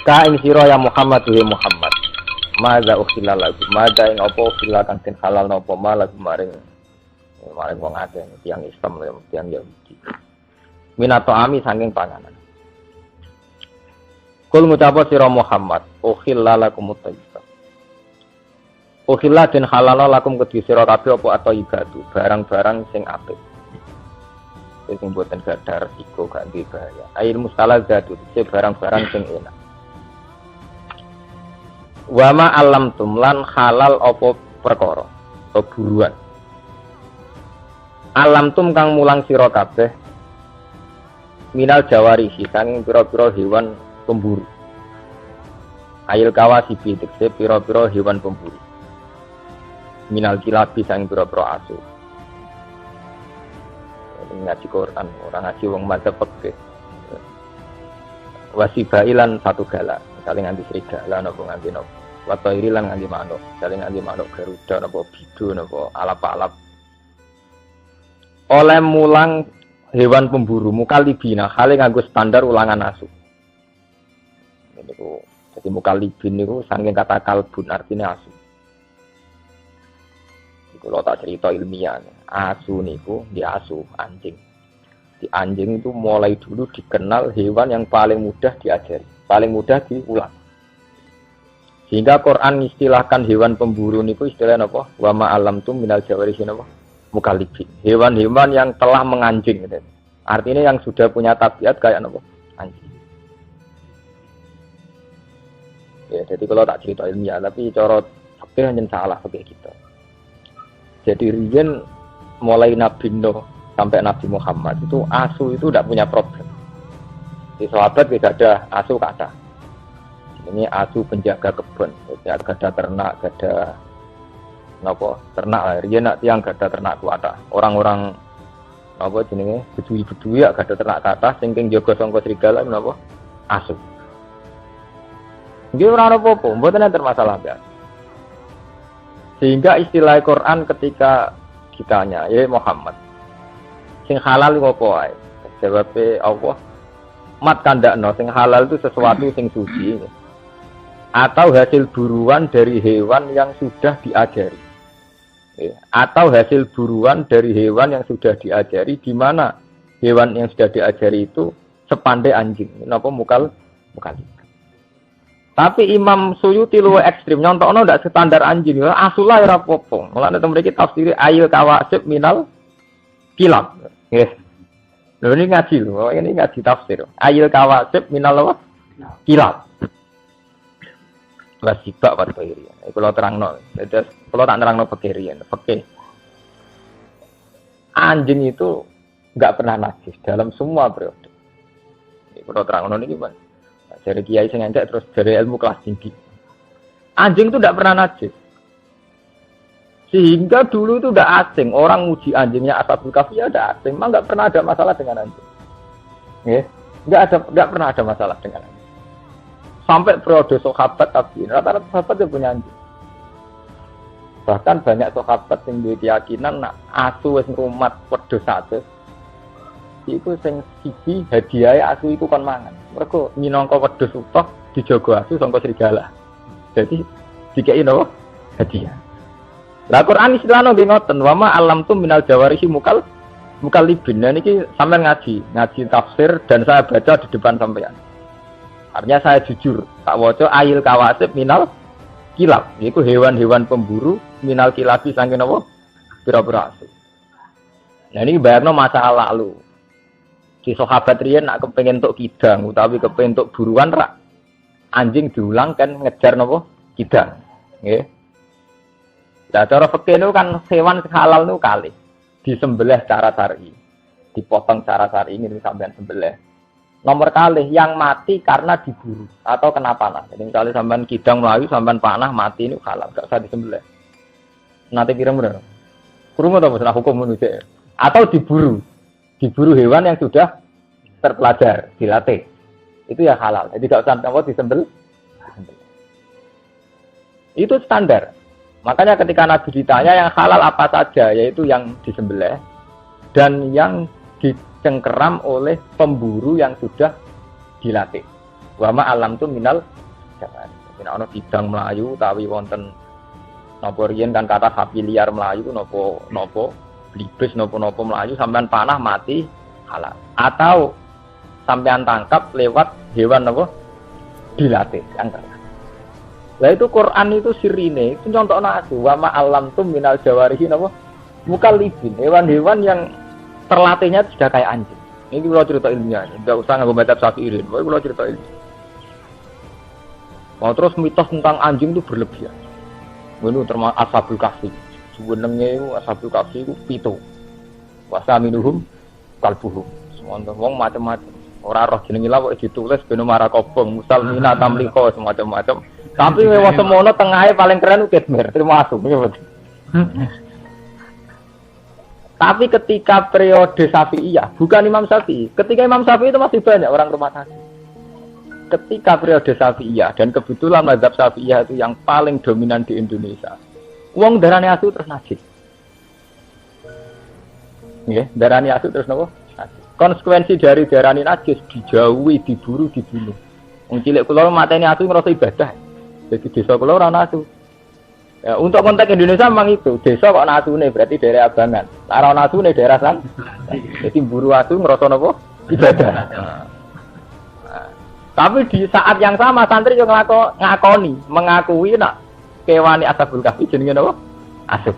Ka ing sira ya Muhammad wa Muhammad. Madza ukhilla lagu, madza ing apa ukhilla kang den halal napa malah maring wong akeh tiyang Islam tiyang Yahudi. Minato ami saking panganan. Kul ngucap sira Muhammad, ukhilla lakum at-thayyibat. Ukhilla den halal lakum kedhi sira kabeh apa at-thayyibatu, barang-barang sing apik. Sing boten gadar resiko gak duwe bahaya. Air mustalazatu, barang-barang sing enak. Wama alam tumlan halal opo perkara atau buruan. Alam tum kang mulang sira kabeh minal jawarihi kang pira-pira hewan pemburu. Ail kawasibi tekse pira-pira hewan pemburu. Minal kilabi sang pira-pira asu. Ngaji Quran, orang ngaji wong mazhab fikih. Wasibailan satu galak, saling nganti serigala napa nganti napa. Watairi lan nganti manuk, saling nganti manuk garuda napa bidu napa alap-alap. Oleh mulang hewan pemburu mukalibina, hale nganggo standar ulangan asu. Niku dadi mukalibin niku saking kata kalbun artinya asu. Kalau tak cerita ilmiah, asu niku di asu anjing. Di anjing itu mulai dulu dikenal hewan yang paling mudah diajari, paling mudah diulang. Sehingga Quran istilahkan hewan pemburu niku istilahnya apa? Wa ma alamtum minal jawarisi apa? Mukalibin. Hewan-hewan yang telah menganjing gitu. Artinya yang sudah punya tabiat kayak apa? Anjing. Ya, jadi kalau tak cerita ilmiah, tapi cara fikih hanya salah fikih kita. Jadi riyen mulai Nabi Nuh sampai Nabi Muhammad itu asu itu tidak punya problem. Di sahabat tidak ada asu kata. Ini asu penjaga kebun, gak ada ternak, gak ada nopo ternak lah. Riyen nak tiang gak ada ternak kuata. Orang-orang nopo jenenge bedui-bedui gak ada ternak kata, sing jaga sangka serigala nopo asu. Nggih ora apa-apa, mboten enten masalah ya. Sehingga istilah Quran ketika ditanya, ya Muhammad, sing halal ngopo ae? Jawabe Allah, mat kandakno sing halal itu sesuatu sing suci atau hasil buruan dari hewan yang sudah diajari. Atau hasil buruan dari hewan yang sudah diajari, di mana hewan yang sudah diajari itu sepandai anjing. Napa mukal. Tapi Imam Suyuti luwih ekstrim, nyontokno ndak standar anjing, asulah ora apa-apa. Mulane mriki tafsir ayil kawasib minal kilab. Nggih. Lho ini ngaji lho, ini ngaji tafsir. Ayil kawasib minal apa? Kilab. Wasibak wartoiri. Kalau terangno, kalau tak terangno fikirian, fikih. Anjing itu enggak pernah najis dalam semua periode. Kalau terangno niki, Mas. Dari kiai sing ngancak terus dari ilmu kelas tinggi. Anjing itu tidak pernah najis. Sehingga dulu itu udah asing. Orang uji anjingnya Ashabul Kahfi ada asing. Memang nggak pernah ada masalah dengan anjing. Nggak pernah ada masalah dengan anjing. Sampai periode sahabat tabi'in, rata-rata sahabat yang punya anjing. Bahkan banyak sahabat yang berkeyakinan nak asu wis ngrumat wedhus atus. Iku sing siji hadiah asu iku kon mangan. Mergo minangka wedhus utuh dijaga asu sangka serigala. Jadi dikeki napa? Hadiah. Lah Quran istilahno nggih ngoten, wa ma alam tum minal jawarihi mukallibin. Nah niki sampean ngaji tafsir dan saya baca di depan sampean. Artinya saya jujur, tak waca ayil kawasib minal kilab. Iku hewan-hewan pemburu minal kilabi saking napa? Pira-pira asu. Nah ini bayarno masa lalu. Si sahabat riyen nak kepengin entuk kidang utawi kepengin entuk buruan rak anjing diulang kan ngejar napa kidang nggih. Lah cara fikih niku kan hewan halal niku kalih disembelih secara syar'i. Dipotong secara syar'i ngene sampean sembelih. Nomor kalih yang mati karena diburu atau kena panah. Jadi misalnya sampean kidang mlayu sampean panah mati niku halal, gak usah disembelih. Nanti kira-kira kurung atau masalah hukum manusia atau diburu hewan yang sudah terpelajar, dilatih. Itu ya halal. Jadi tidak usah disembel. Itu standar. Makanya ketika Nabi ditanya yang halal apa saja, yaitu yang disembelih dan yang dicengkeram oleh pemburu yang sudah dilatih. Wa ma alam tu minal Nek ana bidang Melayu utawi wonten napa riyen kan kata sapi liar Melayu napa blibes napa Melayu sampean panah mati halal. Atau sampean tangkap lewat hewan napa dilatih angkat. Lah itu Quran itu sirine itu contohna asu wa ma alamtum minal jawarihi napa mukallibin hewan-hewan yang terlatihnya sudah kayak anjing. Ini kalau cerita ilmiah, tidak usah nganggo madzhab Syafi'i. Pokoknya kalau cerita ilmiah. Mau terus mitos tentang anjing itu berlebihan. Ini termasuk Ashabul Kahfi. Sebenarnya itu Ashabul Kahfi itu pitu. Wasa minuhum kalbuhum. Semua orang macam-macam. Orang roh jenenge lah kok ditulis ben marah kobong, musalmina tamliko semacam-macam. Tapi wewah semono tengahe paling keren Kitmir, termasuk. Tapi ketika periode Syafi'iyah, bukan Imam Syafi'i. Ketika Imam Syafi'i itu masih banyak orang rumah sakit. Ketika periode Syafi'iyah dan kebetulan mazhab Syafi'iyah itu yang paling dominan di Indonesia. Wong darane asu terus najis. Nggih, darane asu terus napa? Najis. Konsekuensi dari darane najis dijauhi, diburu, dibunuh. Wong cilik kula mateni asu ngrasa ibadah. Jadi desa kula ora ana asu. Ya, untuk konteks Indonesia memang itu desa kok nasune berarti daerah Abangan. Lara nasune daerah San. Jadi buru asu ngerasa napa? Ibadah. Tapi di saat yang sama santri yo mengakui nak kewan Ashabul Kahfi jenenge napa? Asu.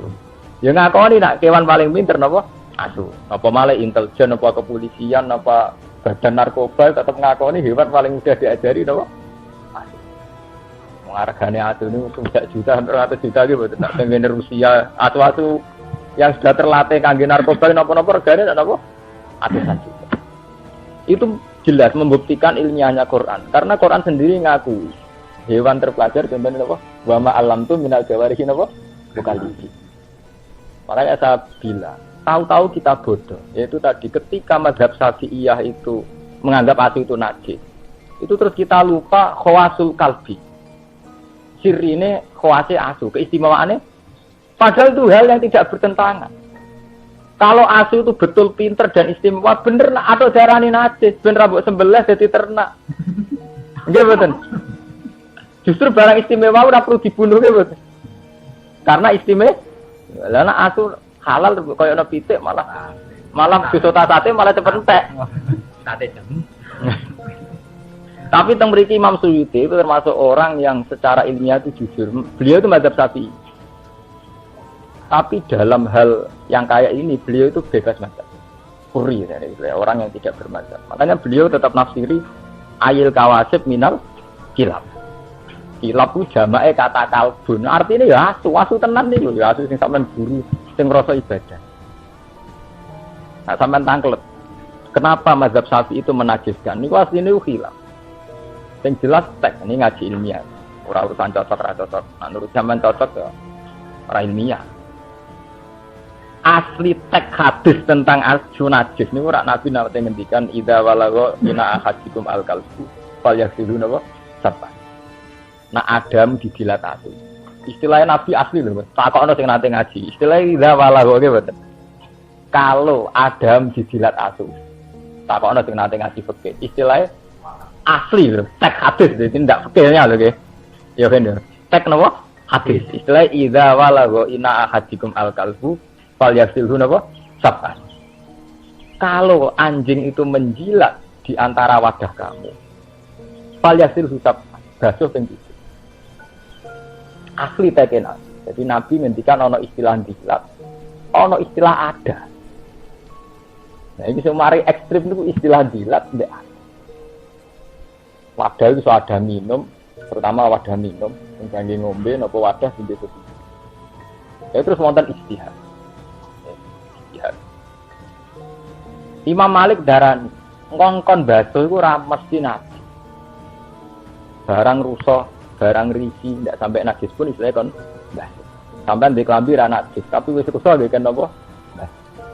Yo ngakoni nak kewan paling pinter napa? Asu. Apa malah intelijen apa kepolisian apa badan narkoba tetap ngakoni hewan paling mudah diajari napa? Hargane asu ini untuk 1 juta, 100 juta gitu, tak tenggene Rusia, asu-asu yang sudah terlatih kangge narkoba, napa-napa regane napa? Ratusan juta. Itu jelas membuktikan ilmiahnya Quran, karena Quran sendiri ngaku hewan terpelajar contohnya napa? Wa ma alamtu minal jawarihi napa? Bukaliki. Makanya saya bilang, tahu-tahu kita bodoh, yaitu tadi ketika mazhab Syafi'iyah itu menganggap asu itu najis, itu terus kita lupa khawasul kalbi. Sirine khawasi asu, keistimewaannya padahal itu hal yang tidak bertentangan. Kalau asu itu betul pinter dan istimewa, bener atau darani najis, ben rambut sembelah jadi ternak. Nggih mboten. Justru barang istimewa ora perlu dibunuh nggih mboten. Karena istimewa. Lah nek asu halal koyo ana pitik malah disota sate malah cepet entek. Sate jam. Tapi teng mriki Imam Suyuti itu termasuk orang yang secara ilmiah itu jujur. Beliau itu mazhab Syafi'i. Tapi dalam hal yang kayak ini beliau itu bebas mazhab. Puri dari orang yang tidak bermazhab. Makanya beliau tetap nafsiri ayil kawasib minal kilab. Kilab itu jamae kata kalbun. Artinya ya asu tenan nih lho, ya asu sing sampean buru, sing ngrasa ibadah. Nah, sampean tangklet. Kenapa mazhab Syafi'i itu menajiskan? Niku asline khilaf. Yang jelas tek ini ngaji ilmiah, urusan cocok atau cocok. Menurut zaman cocok ya orang ilmiah. Asli tek hadis tentang asu najis ini orang Nabi nanti ngendikan idza walagha ina ahadikum al-kalbu fal yaghsilu napa sabah. Nah Adam dijilat asu. Istilahnya Nabi asli lho, takokno sing nate ngaji. Istilahnya idza walagha nggih mboten. Kalau Adam dijilat asu. Takokno sing nate ngaji fikih. Istilahnya asli lho, tek hadis jadi tidak fikihnya lho nggih. Ya kan. Tek napa? Hadis. Istilah idza walagha ina ahadikum al-kalbu fal yaghsilhu napa? Sab'an. Kalau anjing itu menjilat di antara wadah kamu, fal yaghsilhu sab'an. Basuh ping 7. Asli tekena. Jadi Nabi ngendikan ana istilah jilat, ana istilah ada. Nah, iki sing mari ekstrem niku istilah jilat ndek wadah itu ada minum, terutama wadah minum, yang kangge ngombe, nopo wadah sing ditutup. Ya terus wonten istihad. Istihad. Imam Malik darani ngongkon basuh iku ora mesti najis. Barang rusak, barang risi, ndak sampai najis pun istilahnya kon basuh. Sampeyan di klambi ra najis, tapi wis rusak nggih kan napa? Basuh.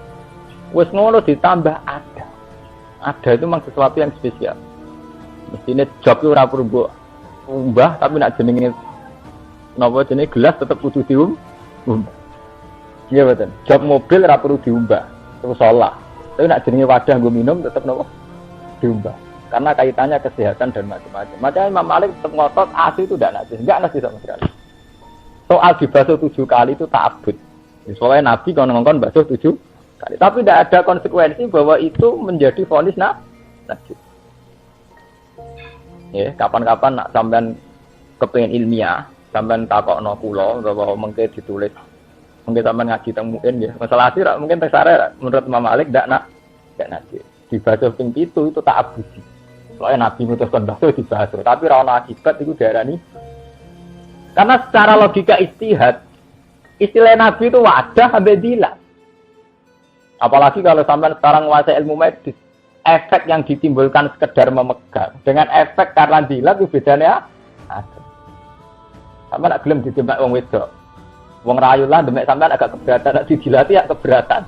Wis ngono ditambah ada. Ada itu memang sesuatu yang spesial. Mestine job itu ora perlu mbok umbah tapi nek jenenge napa jenenge gelas tetep kudu diumbah. Iya betul. Job mobil ora perlu diumbah, terus salah. Tapi nek jenenge wadah nggo minum tetep napa diumbah. karena kaitannya kesehatan dan macam-macam. Makanya Imam Malik tetap ngotot ASI itu tidak najis sama sekali. Soal dibasuh 7 kali itu ta'abbud. Soalnya Nabi kalau ngomong basuh 7 kali, tapi tidak ada konsekuensi bahwa itu menjadi vonis najis. Ya, kapan-kapan nak sampean kepengin ilmiah, sampean takokno kula bahwa mengke ditulis, mungkin sampean ngaji teng mungkin ya. Masalah asir mungkin tersare menurut Imam Malik tidak najis. Dibasuh ping 7 itu ta'abbud. Soalnya Nabi mutuskan basuh dibasuh, tapi ra ono akibat itu diarani. Karena secara logika istihad, istilah Nabi itu wadah sampai dilat. Apalagi kalau sampai sekarang menguasai ilmu medis, efek yang ditimbulkan sekedar memegang dengan efek karena dilat itu bedanya ada. Sampai nak gelem ditembak wong wedok, wong rayu lah demek sampai agak keberatan, nak didilati ya keberatan.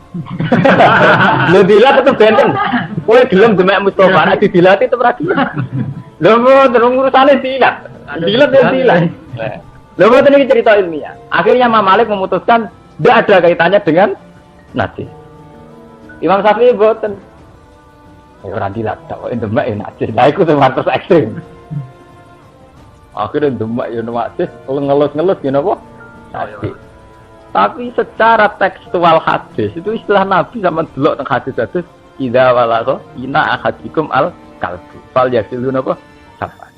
Lo dilat tetep benten, kowe gelem demek Mustofa, nak didilati tetep ra gelem. Lho terus urusane dilat ya dilat. Lalu ini cerita ilmiah. Akhirnya Imam Malik memutuskan tidak ada kaitannya dengan najis. Imam Syafi'i boten. Ya orang dilat, tak demak ya najis. Lah iku terus ekstrem. Akhirnya demak ya najis, ngelus-ngelus ya napa? Najis. Tapi secara tekstual hadis itu istilah Nabi sama delok teng hadis-hadis idza walagha ina ahadikum al kalbu. Fal yasilu napa? Safa.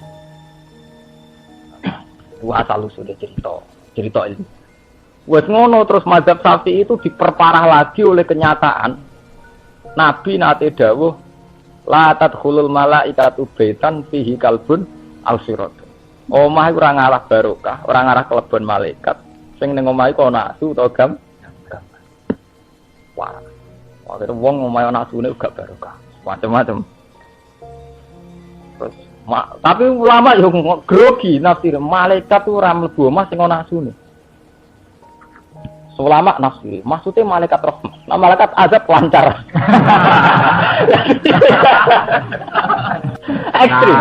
Wah asal usulnya cerita ini. Wes ngono terus mazhab Syafi'i itu diperparah lagi oleh kenyataan. Nabi nate dawuh la tadkhulul malaikatu baitan fihi kalbun aw sirat. Omah iku ora ngarah barokah, ora ngarah kelebon malaikat. Sing ning omah iku ana asu utawa gam. Wah. Wae wong omah ana asune uga barokah. Macam-macam. Terus tapi ulama yo grogi nafsir malaikat itu ora mlebu omah sing ana asune. Ulama nafsir, maksudnya malaikat rahmat. Nah, malaikat azab lancar. Ekstrim.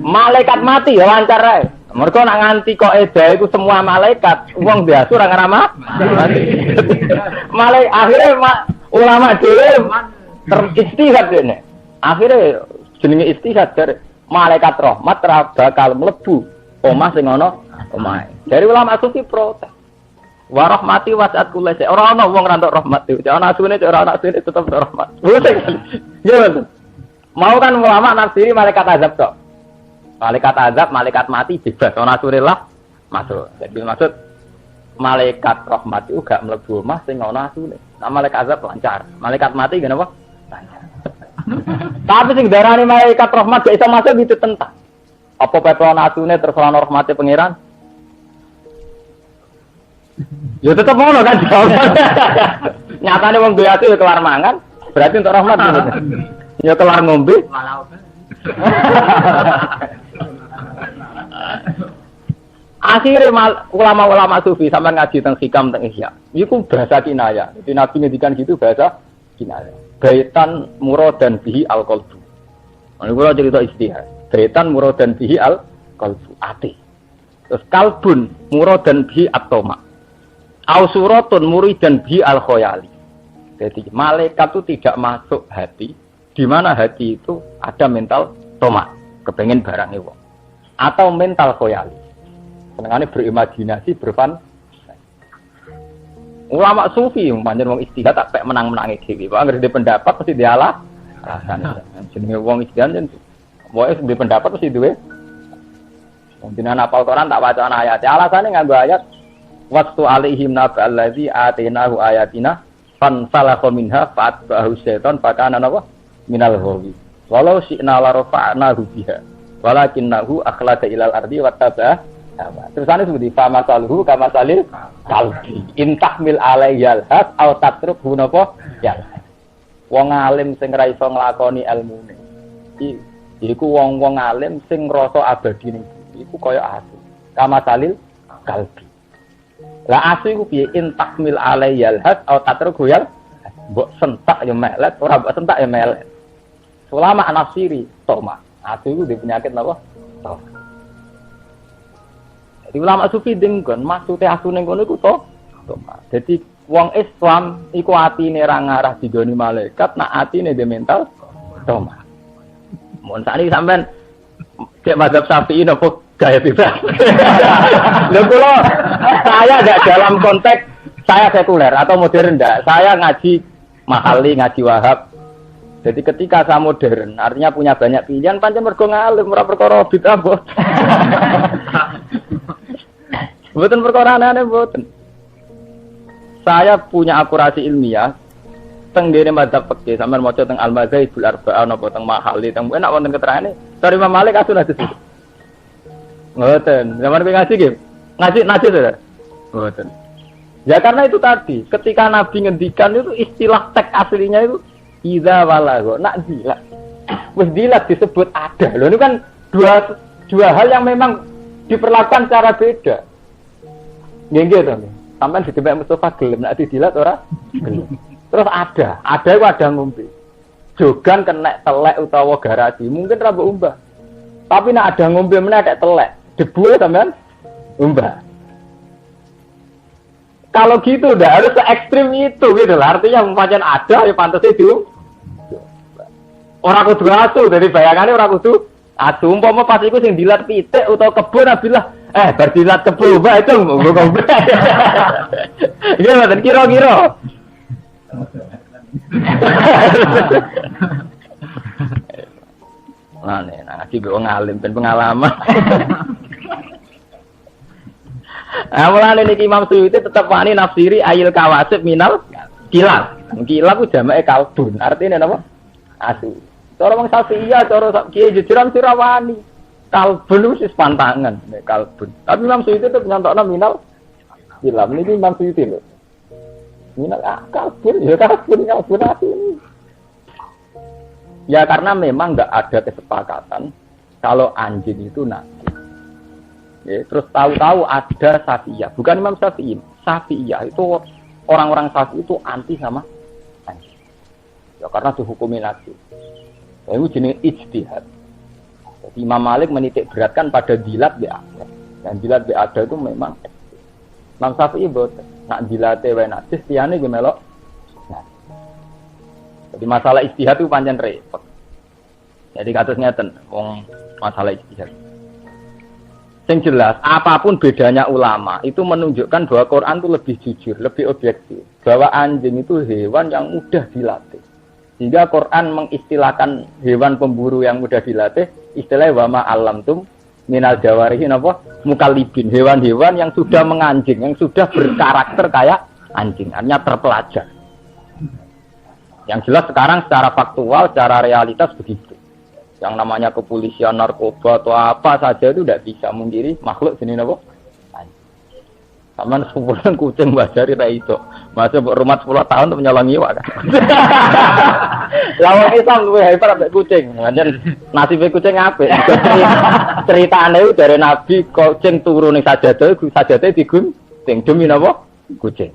Malaikat mati ya lancar ae. Mergo nak nganti kok eda itu semua malaikat, wong biasa ora ngrama. Malaikat akhirnya ulama dhewe teristihad dene. Akhirnya jenenge istihad dari malaikat rahmat bakal mlebu omah sing ana omahe. Dari ulama sufi protes. Wa rahmati wasat kulase. Ora ana wong ra entuk rahmat iki. Ana asune ora ana asune tetep rahmat. Ya betul. Mau kan ulama nafsiri malaikat azab tok. Malaikat azab, malaikat mati bebas. Ana asune lah masuk. Jadi maksud malaikat rahmat itu gak mlebu omah sing ana asune. Nah, malaikat azab lancar. Malaikat mati gene apa? Lancar. Tapi sing darani malaikat rahmat gak iso masuk itu tentang. Apa pepeon asune terus ana rahmate pangeran? Ya tetep ngono kan jawaban. Nyatane wong duwe ati kelar mangan, berarti untuk rahmat. Ya kelar ngombe. Akhirnya ulama-ulama sufi sampean ngaji teng hikam teng ihya. Iku bahasa kinaya. Jadi Nabi ngendikan gitu bahasa kinaya. Baitan muradan bihi al-qalbu. Ini kula cerita istihad. Baitan muradan bihi al-qalbu, ati. Terus kalbun muradan bihi at-tama. Au suratun muridan bihi al-khayali. Jadi malaikat itu tidak masuk hati, di mana hati itu ada mental toma, kepengen barangnya wong. Atau mental khayali. Senengane berimajinasi, berfan. Ulama sufi pancen wong istihad tak pek menang-menangi dhewe. Kok anggere pendapat mesti dialah. Jenenge wong istihad yen wae duwe pendapat mesti duwe. Wong dina apal Quran tak waca ayat. Alasane nganggo ayat waktu alaihim naba allazi atainahu ayatina fansalakha minha fa'atba'ahu syaitan fakana napa minal ghawi. Walau syi'na la rafa'nahu biha walakinnahu akhlada ilal ardi wattaba'a hawa. Terusane seperti famasaluhu kamasalil kalbi intahmil alayyal has au tatrukhu napa ya. Wong alim sing ra iso nglakoni ilmune iku wong-wong alim sing ngrasa abadi ning iku kaya asu kamasalil kalbi. Lah asu iku piye intahmil alayyal has au tatrukhu ya mbok sentak ya melet ora mbok sentak ya melet. Ulama nafsiri toma asu iku di penyakit napa toma. Jadi ulama sufi dengkon maksude asu ning kono iku toma. Jadi wong Islam iku atine ra ngarah digoni malaikat, nak atine de mental toma. Mun sakniki sampean cek mazhab Syafi'i napa gaya bebas. Lho kula saya enggak dalam konteks saya sekuler atau modern enggak. Saya ngaji Mahali, ngaji Wahab. Jadi ketika saya modern, artinya punya banyak pilihan, pancen mergo ngalim ora perkara bid'ah bos. Mboten perkara aneh mboten. Saya punya akurasi ilmiah tenggene madzhab fikih, sampean maca teng Al-Madzhabul Arba'ah napa teng Mahali, teng enak wonten keterangane. Dari Imam Malik asun hadis itu. Mboten. Zaman kowe ngaji nggih. Ngaji to. Mboten. Ya karena itu tadi, ketika Nabi ngendikan itu istilah teks aslinya itu idza walagha, nak dilak. Wis dilak disebut ada. Loh ini kan dua hal yang memang diperlakukan secara beda. Nggih to. Sampeyan didebak Mustafa gelem nak didilat ora? Gelem. Terus ada itu ada ngombe. Jogan kena telek utawa garasi, mungkin ra mbok umbah. Tapi nek ada ngombe meneh ada telek, debu sampean umbah. Kalau gitu udah harus se ekstrim itu gitu lah. Artinya pancen ada ya pantes itu. Ora kudu asu, dari bayangane ora kudu asu. Umpama pas iku sing dilat pitik utawa kebun abilah bar dilat kebun mbak itu ngombe. Iki mboten kira-kira. Nah, ngaji be wong alim ben pengalaman. Mulane niki Imam Suyuti tetep wani nafsiri ayil kawasib minal kilab. Kilab ku jamake kalbun. Artine napa? Asu. Cara wong Syafi'iyah, cara kiye jujuran sirawani. Kalbun wis pantangan nek kalbun. Tapi Imam Suyuti tetep nyontokno minal kilab. Niki Imam Suyuti lho. Minal kalbun asu. Ya karena memang enggak ada kesepakatan kalau anjing itu najis. Ya, terus tahu-tahu ada Syafi'iyah, bukan Imam Syafi'i. Syafi'iyah itu orang-orang Syafi'i itu anti sama anjing. Ya karena dihukumi najis. Ya, itu jenis ijtihad. Jadi Imam Malik menitik beratkan pada dilat bi'adah. Dan dilat bi'adah itu memang Imam Syafi'i boten. Nak dilate wae najis tiyane ge melok. Nah. Jadi masalah ijtihad itu pancen repot. Jadi kados ngeten wong masalah ijtihad. Yang jelas, apapun bedanya ulama, itu menunjukkan bahwa Quran itu lebih jujur, lebih objektif. Bahwa anjing itu hewan yang mudah dilatih. Sehingga Quran mengistilahkan hewan pemburu yang mudah dilatih, istilahnya wama alamtum minal jawarihin apa? Mukallibin, hewan-hewan yang sudah menganjing, yang sudah berkarakter kayak anjing, artinya terpelajar. Yang jelas sekarang secara faktual, secara realitas begitu. Yang namanya kepolisian, narkoba atau apa saja itu tidak bisa mungkiri makhluk jenis apa? Sama sepupulan kucing bajari tak itu. Masa rumah 10 tahun untuk menyolong iwak kan? Lawan Islam lebih hebat sampai kucing. Nasibnya kucing apa? Ceritanya itu dari Nabi kucing turun sajadah digunting demi apa? Kucing.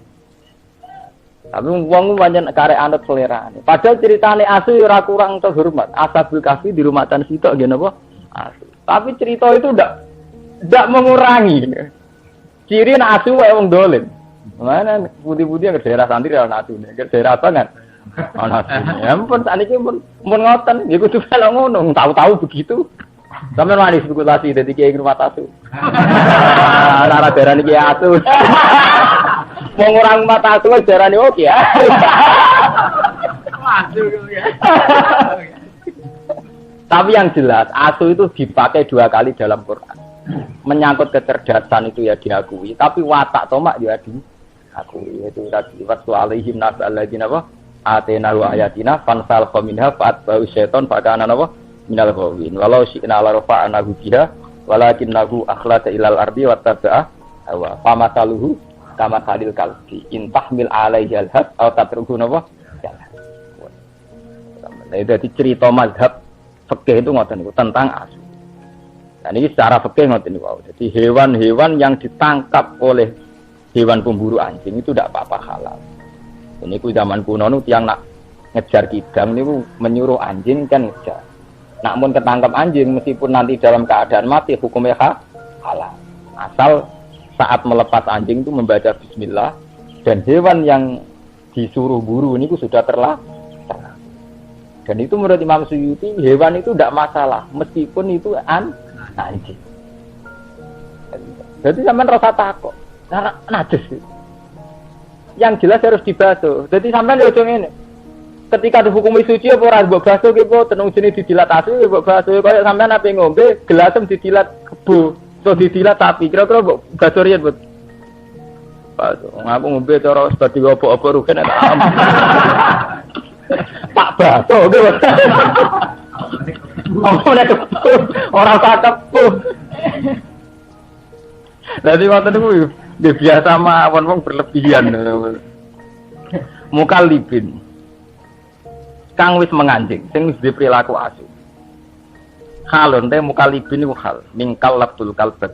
Tapi wong pancen karek anut selerane. Padahal ceritane asu ora kurang terhormat. Ashabul Kahfi di rumah tan sitok nggih napa? Asu. Tapi cerita itu ndak mengurangi. Ciri nek asu wae wong dolen. Mana putih-putih ke daerah santri ana asune, ke daerah banget. Ana asune. Ya ampun sakniki mun ngoten, ya kudu kala ngono, tahu-tahu begitu. Sampeyan wani spekulasi dadi kiai rumah asu. Lara daerah niki asu. Mengurang mata asu jarane oke ya. Tapi yang jelas asu itu dipakai 2 kali dalam Quran. Menyangkut kecerdasan itu ya diakui, tapi watak tomak ya diakui. Itu tadi waktu alaihim nabal ladzina apa? Atena wa ayatina fansal minha fa'atba'u syaiton fakana apa? Minal ghawin. Walau syi'na la rafa'nahu biha walakinnahu akhlada ilal ardi wattaba'a hawa. Famataluhu kama salil kalbi intahmil alaihi alhad atau tatruhu napa jalan. Nah, itu cerita mazhab fikih itu ngoten niku tentang asu. Nah ini secara fikih ngoten niku. Jadi hewan-hewan yang ditangkap oleh hewan pemburu anjing itu tidak apa-apa halal. Ini ku zaman kuno niku tiyang nak ngejar kidang niku menyuruh anjing kan ngejar. Nak mun ketangkap anjing meskipun nanti dalam keadaan mati hukumnya halal. Asal saat melepas anjing itu membaca bismillah dan hewan yang disuruh buru ini sudah terlatih. Dan itu menurut Imam Suyuti hewan itu tidak masalah meskipun itu anjing. Jadi sampean rasa takut karena najis. Yang jelas harus dibasuh. Jadi sampean yo ngene. Ketika dihukumi suci apa ora mbok basuh ki po tenung jenenge didilatasi mbok basuh kaya sampean ape ngombe gelasem didilat kebo to didilat tapi kira-kira mbok basuh riyen mbok basuh aku ngombe cara seperti apa-apa rugen tak tak basuh ki ora cakep dadi wonten niku biasa mawon wong berlebihan mukallibin kang wis menganjing sing wis perilaku asu halon teh mukalibin iku hal mingkal labtul kalbat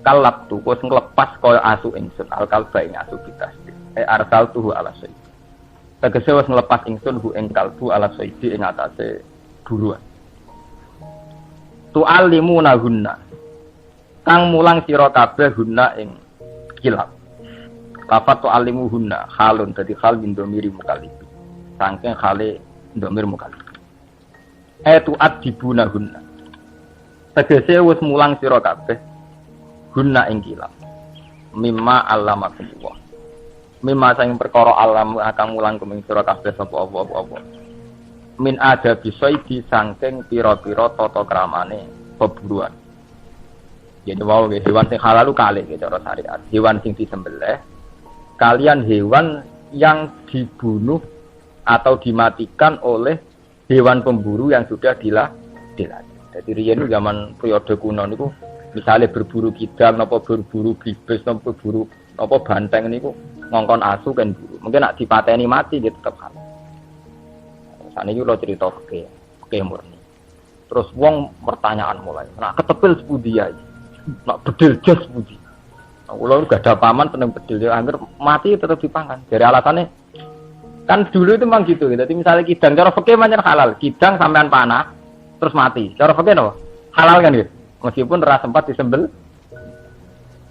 kalab tu wis nglepas kaya asu ingsun al kalba ing asu kita arsal tuhu ala sayyid tegese wis nglepas ingsun hu ing kalbu ala sayyid ing atase buruan tu alimuna hunna kang mulang sira kabeh hunna ing kilap lafat tu alimu hunna halun dadi hal min domiri mukalibin sangking khali ndomir mukallaf tuat dibuna hunna tegese wis mulang sira kabeh hunna ing kilap mimma allamakum Allah mimma sing perkara alam akan mulang kuming sira kabeh sapa apa min ada bisaidi sangking pira-pira tata kramane peburuan jadi wau hewan sing halal kalih cara syariat hewan sing disembelih kalian hewan yang dibunuh atau dimatikan oleh hewan pemburu yang sudah dilatih. Jadi riyen zaman periode kuno niku misalnya berburu kidang napa berburu bibis napa berburu napa banteng niku ngongkon asu kan buru. Mungkin nak dipateni mati dia tetep hal. Saniki kula cerita oke murni. Terus wong pertanyaan mulai. Nak ketepil sepundi ya? Nak bedil jos sepundi? Kula gak ada paman seneng bedil ya angger mati tetep dipangan. Dari alasannya kan dulu itu memang gitu. Jadi misalnya kidang, cara fikih macam halal. Kidang sampean panah, terus mati. Cara fikih no? Halal kan gitu. Meskipun ora sempat disembel.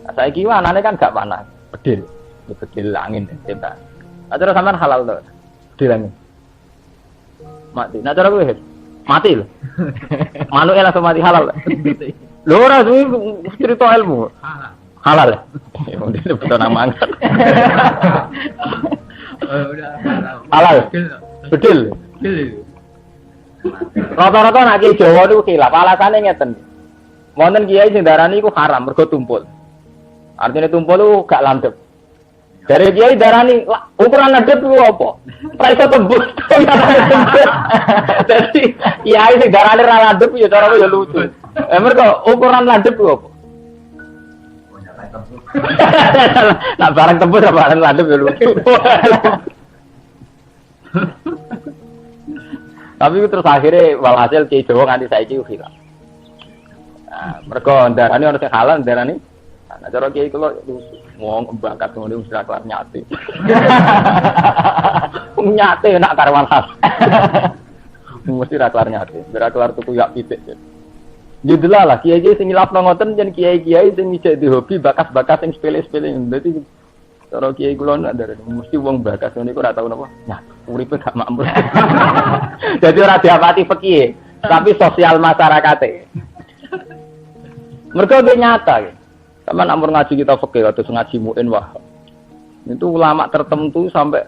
Nah, saya kira anaknya kan gak panah, bedil. Bedil angin tembak. Nah, cara sampean halal tuh. Bedil angin. Mati. Nah, cara gue mati loh. Manuke langsung mati halal. Lho ora suwi cerita ilmu. Halal. Ya mungkin betul nama angkat. Halal. Bedil. Rata-rata nak kiai Jawa niku khilaf, alasane ngeten. Wonten kiai sing darani iku haram mergo tumpul. Artinya tumpul itu gak landhep. Dari kiai darani ukuran landhep iku apa? Ora iso tembus. Dadi kiai sing darani ra landhep ya cara ya lucu. Mergo ukuran landhep iku apa? Nak barang tembus apa barang landhep ya lucu. Tapi terus akhirnya walhasil Ki Jawa nganti saiki hilang. Nah, mergo ndarani ana sing halal ndarani. Nah, cara Ki kula wong bakat ngono wis ra kelar nyate. Nyate nak karwan khas. Mesti ra kelar nyate, ora kelar tuku yak pitik. Jadilah lah kiai-kiai sing ngilapno ngoten yen kiai-kiai sing isih di hobi bakas-bakas sing sepele-sepele. Dadi cara kiai kula nak ndarani mesti wong bakas ngene iku ora tau napa nyate. Uripe gak makmur. Jadi ora diapati fikih, tapi sosial masyarakate. Mergo ge nyata ge. Sampeyan ampun ngaji kita fikih atau ngaji muin wah. Itu ulama tertentu sampai